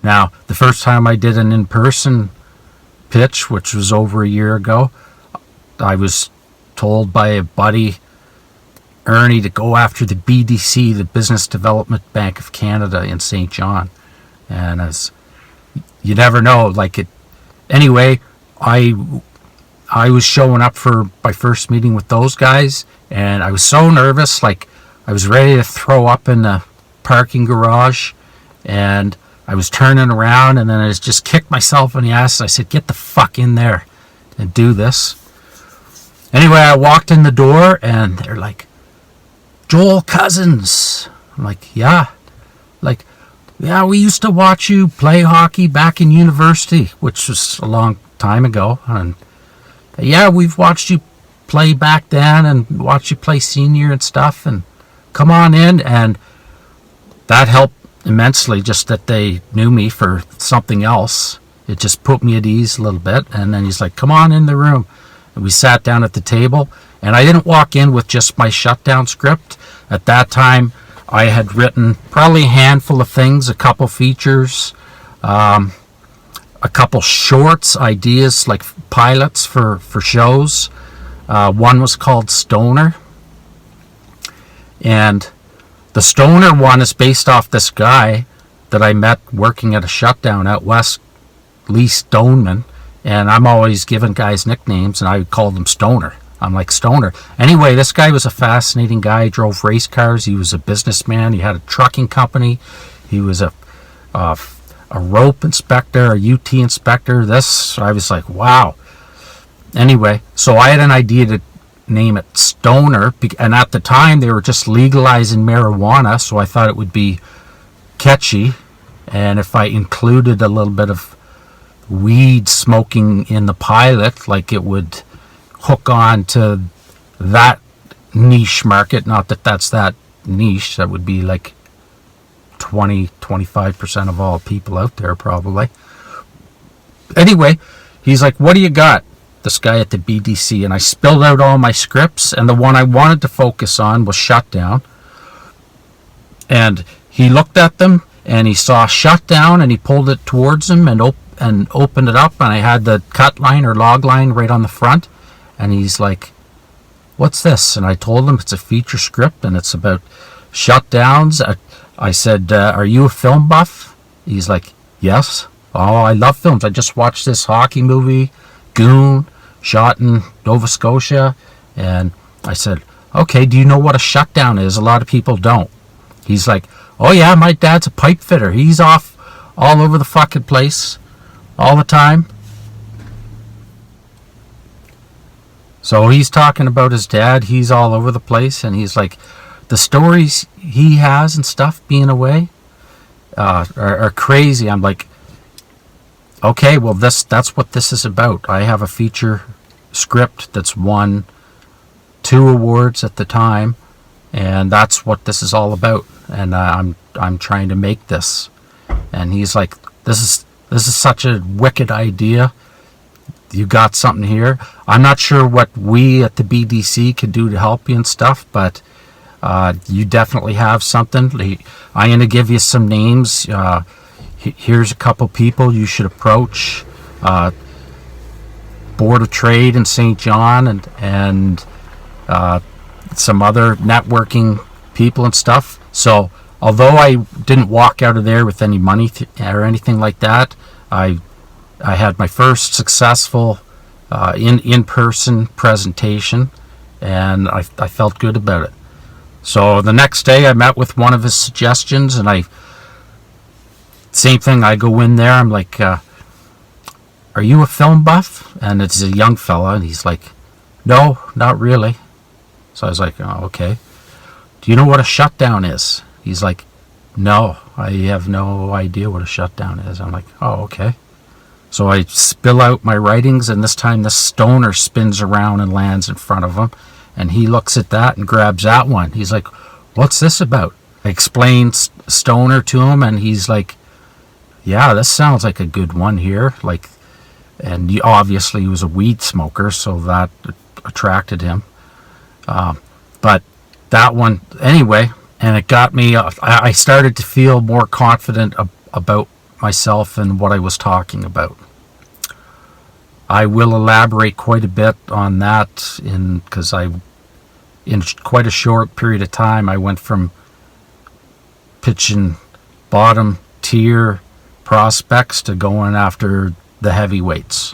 Now, the first time I did an in-person pitch, which was over a year ago, I was told by a buddy, Ernie, to go after the BDC, the Business Development Bank of Canada in St. John. And as you never know, like it. Anyway, I was showing up for my first meeting with those guys, and I was so nervous, like I was ready to throw up in the parking garage, and I was turning around, and then I just kicked myself in the ass. I said, "Get the fuck in there and do this." Anyway, I walked in the door, and they're like, "Joel Cousins." I'm like, "Yeah." Like, "Yeah, we used to watch you play hockey back in university," which was a long time ago. And "Yeah, we've watched you play back then and watched you play senior and stuff. And come on in." And that helped immensely, just that they knew me for something else. It just put me at ease a little bit. And then he's like, "Come on in the room." And we sat down at the table. And I didn't walk in with just my shutdown script. At that time, I had written probably a handful of things, a couple features, a couple shorts, ideas like pilots for shows. One was called Stoner. And the Stoner one is based off this guy that I met working at a shutdown out west, Lee Stoneman. And I'm always giving guys nicknames, and I would call them Stoner. I'm like, Stoner. Anyway, this guy was a fascinating guy. He drove race cars. He was a businessman. He had a trucking company. He was a rope inspector, a UT inspector. I was like, wow. Anyway, so I had an idea to name it Stoner, and at the time they were just legalizing marijuana, so I thought it would be catchy, and if I included a little bit of weed smoking in the pilot, like it would hook on to that niche market. Not that that's that niche. That would be like 20-25% of all people out there probably. Anyway, he's like, "What do you got?" This guy at the BDC. And I spilled out all my scripts, and the one I wanted to focus on was Shutdown. And he looked at them, and he saw Shutdown, and he pulled it towards him and opened it up, and I had the cut line or log line right on the front. And he's like, "What's this?" And I told him it's a feature script, and it's about shutdowns. I said, "Are you a film buff?" He's like, "Yes." "Oh, I love films. I just watched this hockey movie, Goon, shot in Nova Scotia." And I said, "Okay, do you know what a shutdown is? A lot of people don't." He's like, "Oh yeah, my dad's a pipe fitter. He's off all over the fucking place all the time." So he's talking about his dad. He's all over the place, and he's like, the stories he has and stuff being away are crazy. I'm like, okay, well that's what this is about. I have a feature script that's won 2 awards at the time, and that's what this is all about. And I'm trying to make this. And he's like, this is such a wicked idea. You got something here. I'm not sure what we at the BDC can do to help you and stuff, but you definitely have something. I'm going to give you some names. Here's a couple people you should approach. Board of Trade in St. John and some other networking people and stuff. So although I didn't walk out of there with any money or anything like that, I had my first successful in-person presentation, and I felt good about it. So the next day I met with one of his suggestions, and same thing, I go in there, I'm like, "Are you a film buff?" And it's a young fella, and he's like, "No, not really." So I was like, "Oh, okay. Do you know what a shutdown is?" He's like, "No, I have no idea what a shutdown is." I'm like, "Oh, okay." So I spill out my writings, and this time the Stoner spins around and lands in front of him, and he looks at that and grabs that one. He's like, "What's this about?" I explained Stoner to him, and he's like, "Yeah, this sounds like a good one here." Like, and he obviously was a weed smoker, so that attracted him. But that one, anyway, and it got me. I started to feel more confident about myself and what I was talking about. I will elaborate quite a bit on that because in quite a short period of time, I went from pitching bottom tier prospects to going after the heavyweights.